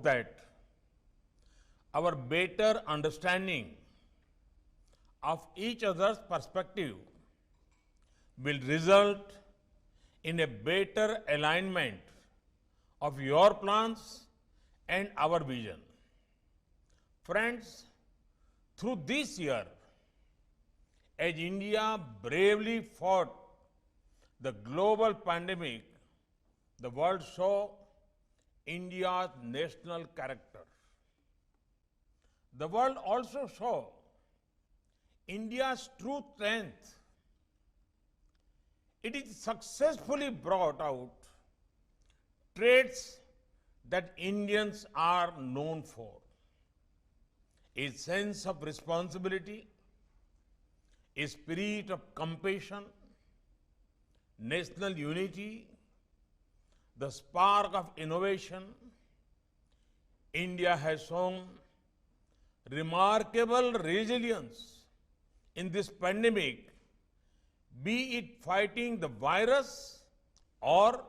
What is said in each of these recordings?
that our better understanding of each other's perspective will result in a better alignment of your plans and our vision. Friends, through this year, as India bravely fought the global pandemic, the world saw India's national character. The world also saw India's true strength. It is successfully brought out traits that Indians are known for: a sense of responsibility, a spirit of compassion, national unity, the spark of innovation. India has shown remarkable resilience in this pandemic, be it fighting the virus or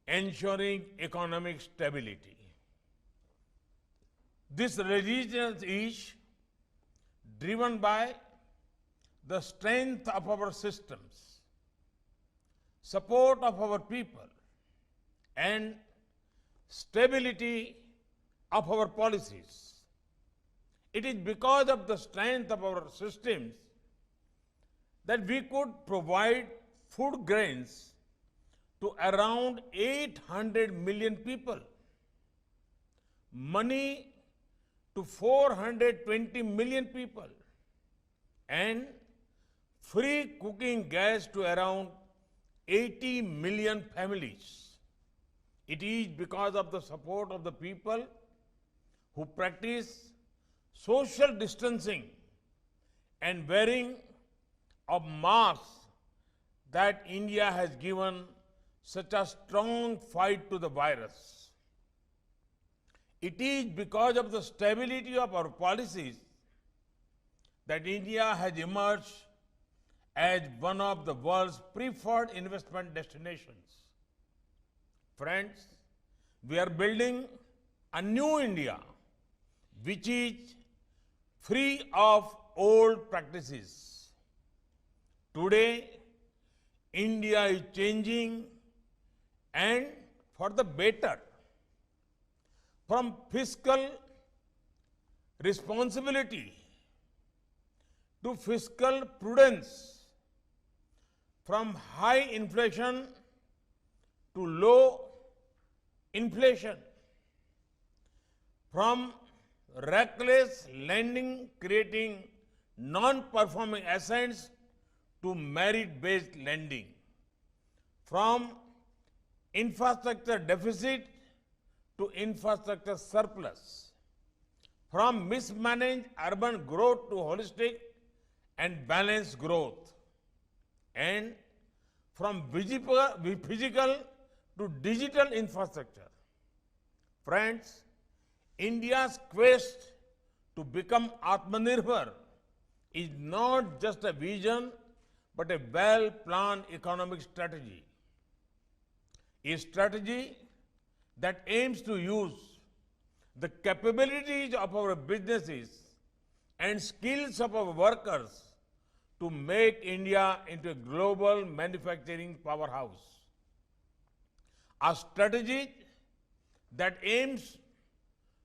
ensuring economic stability. This resilience is driven by the strength of our systems, support of our people, and stability of our policies. It is because of the strength of our systems that we could provide food grains to around 800 million people, money to 420 million people, and free cooking gas to around 80 million families. It is because of the support of the people who practice social distancing and wearing of masks that India has given such a strong fight to the virus. It is because of the stability of our policies that India has emerged as one of the world's preferred investment destinations. Friends, we are building a new India which is free of old practices. Today, India is changing, and for the better. From fiscal responsibility to fiscal prudence, from high inflation to low inflation, from reckless lending creating non-performing assets to merit-based lending, from infrastructure deficit to infrastructure surplus, from mismanaged urban growth to holistic and balanced growth, and from physical to digital infrastructure. Friends, India's quest to become Atmanirbhar is not just a vision but a well-planned economic strategy. A strategy that aims to use the capabilities of our businesses and skills of our workers to make India into a global manufacturing powerhouse. A strategy that aims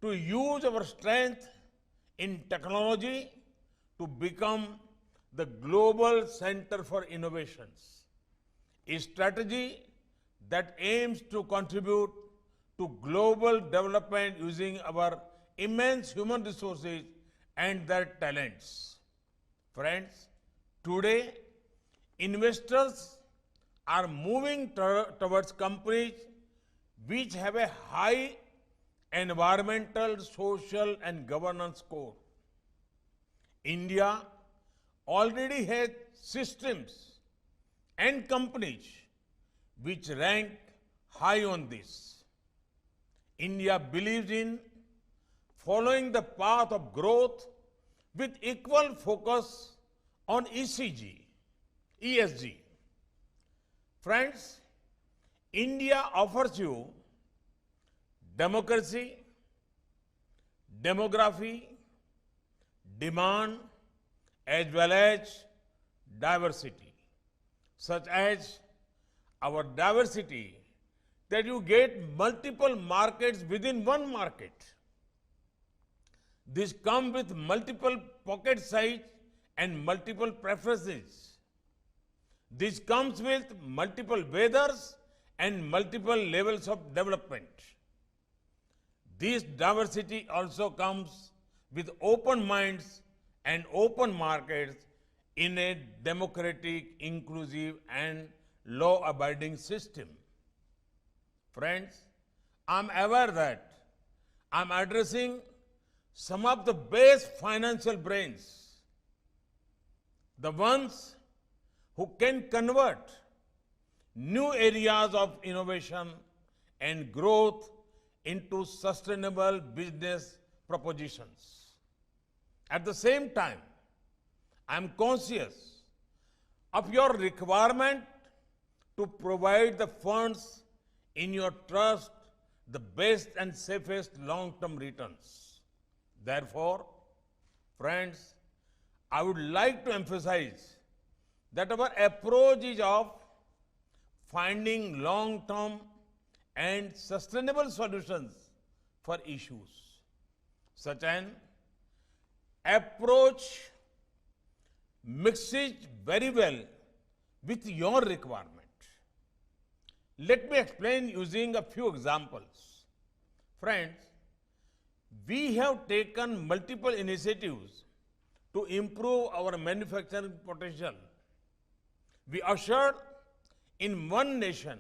to use our strength in technology to become the global center for innovations. A strategy that aims to contribute to global development using our immense human resources and their talents. Friends, today, investors are moving towards companies which have a high environmental, social, and governance score. India already has systems and companies which rank high on this. India believes in following the path of growth with equal focus on ESG. Friends, India offers you democracy, demography, demand, as well as diversity, such as our diversity that you get multiple markets within one market. This comes with multiple pocket size and multiple preferences. This comes with multiple weathers and multiple levels of development. This diversity also comes with open minds and open markets in a democratic, inclusive, and law-abiding system. Friends, I'm aware that I'm addressing some of the best financial brains, the ones who can convert new areas of innovation and growth into sustainable business propositions. At the same time, I am conscious of your requirement to provide the funds in your trust the best and safest long-term returns. Therefore, friends, I would like to emphasize that our approach is of finding long-term and sustainable solutions for issues. Such an approach mixes very well with your requirement. Let me explain using a few examples. Friends, we have taken multiple initiatives to improve our manufacturing potential. We ushered in one nation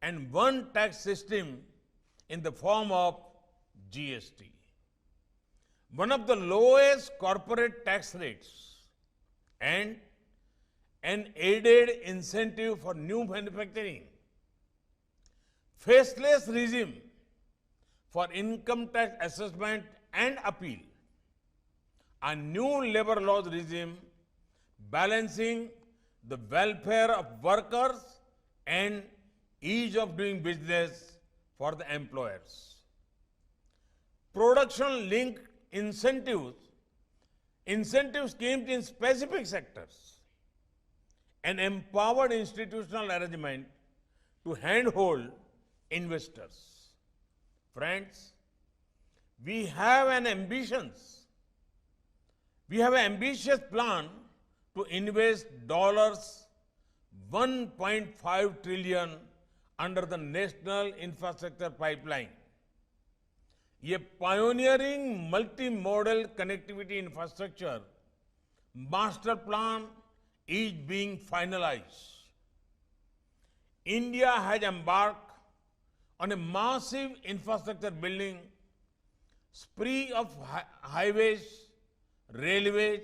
and one tax system in the form of GST. One of the lowest corporate tax rates and an aided incentive for new manufacturing. Faceless regime for income tax assessment and appeal. A new labor laws regime balancing the welfare of workers and ease of doing business for the employers. Production-linked incentive schemes in specific sectors. An empowered institutional arrangement to handhold investors. Friends, we have an ambitious plan to invest $1.5 trillion under the National Infrastructure Pipeline. A pioneering multimodal connectivity infrastructure master plan is being finalized. India has embarked on a massive infrastructure building spree of highways, railways,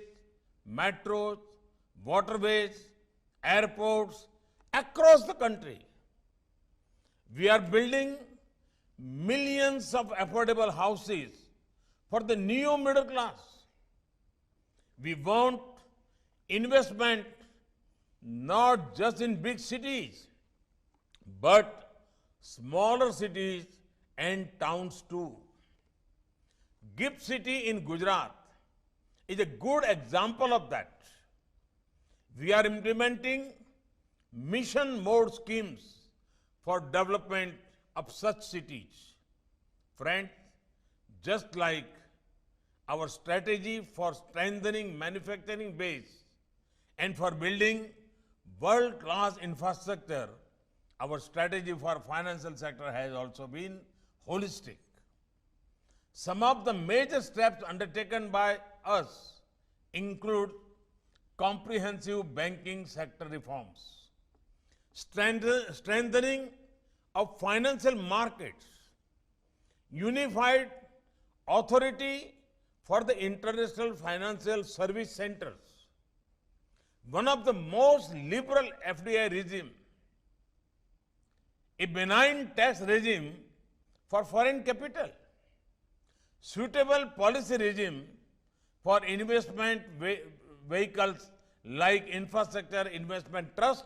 metros, waterways, airports across the country. We are building millions of affordable houses for the new middle class. We want investment not just in big cities, but smaller cities and towns too. GIFT City in Gujarat is a good example of that. We are implementing mission mode schemes for development of such cities. Friends, just like our strategy for strengthening manufacturing base and for building world-class infrastructure, our strategy for financial sector has also been holistic. Some of the major steps undertaken by us include comprehensive banking sector reforms, strengthening of financial markets, unified authority for the international financial service centers, one of the most liberal FDI regime, a benign tax regime for foreign capital, suitable policy regime for investment vehicles like infrastructure investment trust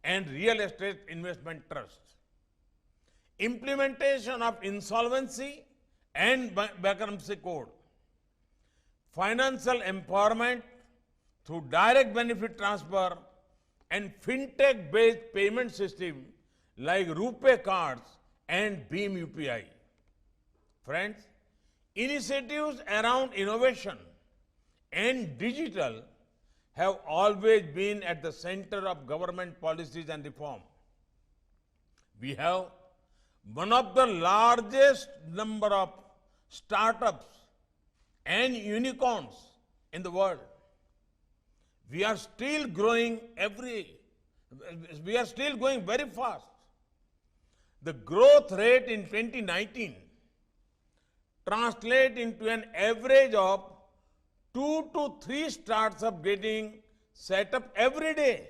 and real estate investment trust, implementation of insolvency and bankruptcy code, financial empowerment through direct benefit transfer and fintech-based payment system like RuPay cards and Beam UPI. Friends, initiatives around innovation and digital have always been at the center of government policies and reform. We have one of the largest number of startups and unicorns in the world. We are still growing very fast. The growth rate in 2019 translate into an average of 2 to 3 startups getting set up every day.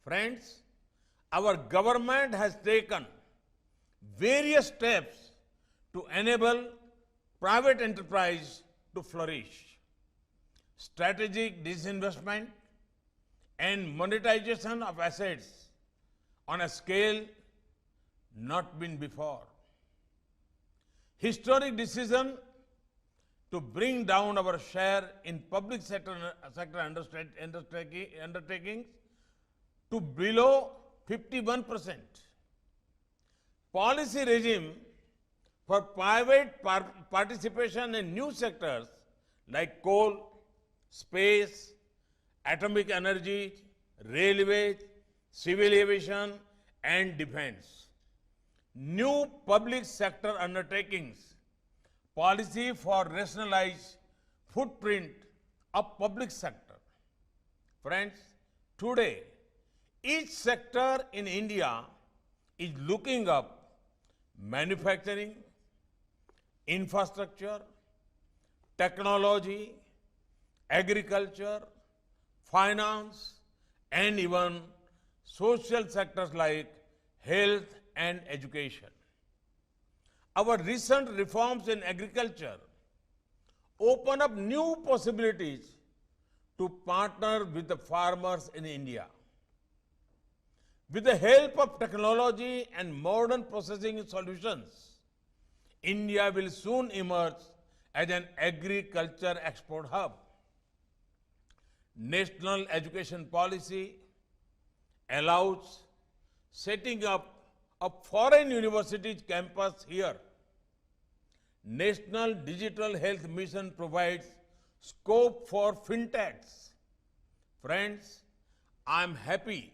Friends, our government has taken various steps to enable private enterprise to flourish. Strategic disinvestment and monetization of assets on a scale not been before. Historic decision to bring down our share in public sector undertakings to below 51%. Policy regime for private participation in new sectors like coal, space, atomic energy, railways, civil aviation, and defense. New public sector undertakings, policy for rationalized footprint of public sector. Friends, today, each sector in India is looking up manufacturing, infrastructure, technology, agriculture, finance, and even social sectors like health and education. Our recent reforms in agriculture open up new possibilities to partner with the farmers in India. With the help of technology and modern processing solutions, India will soon emerge as an agriculture export hub. National education policy allows setting up a foreign university campus here. National Digital Health Mission provides scope for fintechs. Friends, I am happy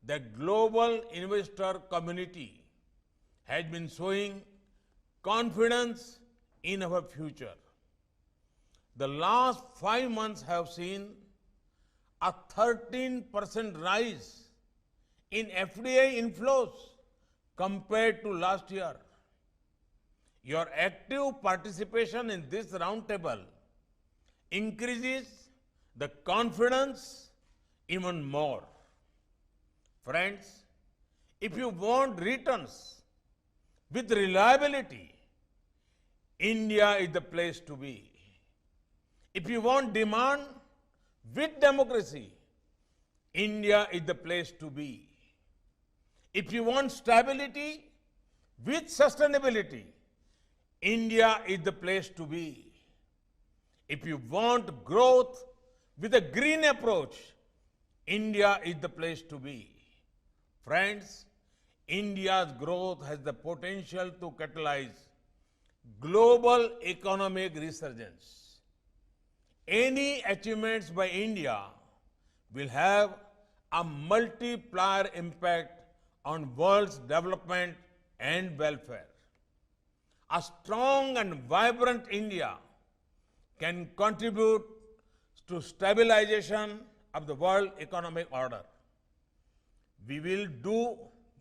that global investor community has been showing confidence in our future. The last 5 months have seen a 13% rise in FDI inflows compared to last year. Your active participation in this roundtable increases the confidence even more. Friends, if you want returns with reliability, India is the place to be. If you want demand with democracy, India is the place to be. If you want stability with sustainability, India is the place to be. If you want growth with a green approach, India is the place to be. Friends, India's growth has the potential to catalyze global economic resurgence. Any achievements by India will have a multiplier impact on world's development and welfare. A strong and vibrant India can contribute to stabilization of the world economic order. We will do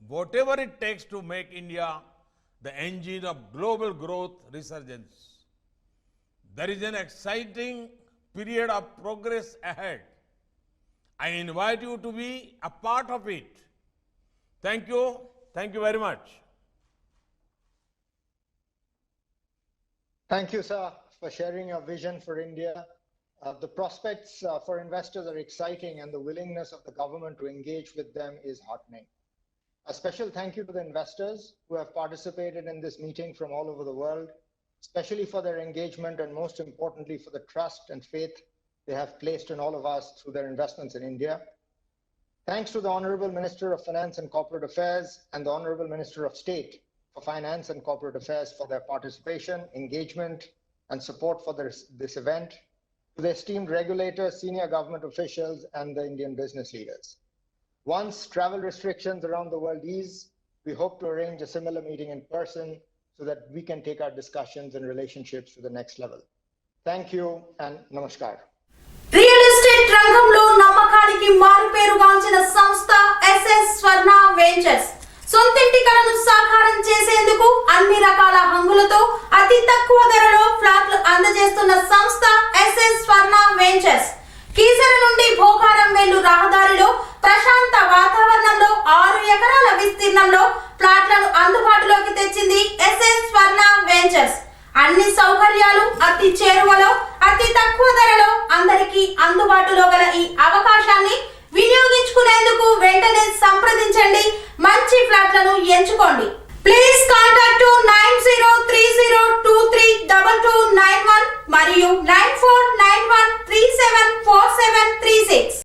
whatever it takes to make India the engine of global growth resurgence. There is an exciting period of progress ahead. I invite you to be a part of it. Thank you. Thank you very much. Thank you, sir, for sharing your vision for India. The prospects for investors are exciting, and the willingness of the government to engage with them is heartening. A special thank you to the investors who have participated in this meeting from all over the world, especially for their engagement and most importantly for the trust and faith they have placed in all of us through their investments in India. Thanks to the Honorable Minister of Finance and Corporate Affairs and the Honorable Minister of State for Finance and Corporate Affairs for their participation, engagement, and support for this event, to the esteemed regulators, senior government officials, and the Indian business leaders. Once travel restrictions around the world ease, we hope to arrange a similar meeting in person so that we can take our discussions and relationships to the next level. Thank you and namaskar. Real estate రంగంలో నమ్మకానికి మారుపేరుగాంచిన సంస్థ SS స్వర్ణ ventures సొంతింటి కలను సాకారం చేసేందుకు అన్ని రకాల హంగులతో అతి తక్కువ ధరలో ఫ్లాట్లు అందజేస్తున్న సంస్థ ఎస్ఎస్ స్వర్ణ వెంచర్స్ కీసర నుండి భోగారం వెళ్ళు రహదారిలో ప్రశాంత వాతావరణంలో 6 ఎకరాల విస్తీర్ణంలో ఫ్లాట్లను అందుబాటులోకి తెచ్చింది ఎస్ఎస్ స్వర్ణ వెంచర్స్. అన్ని సౌకర్యాలు అతి చేరువలో అతి తక్కువ ధరలో అందరికీ అందుబాటులో గల ఈ అవకాశాన్ని వినియోగించుకునేందుకు వెంటనే సంప్రదించండి. మంచి ఫ్లాట్లను ఎంచుకోండి. ప్లీజ్ కాంటాక్ట్ 9030232291 మరియు 9491374736.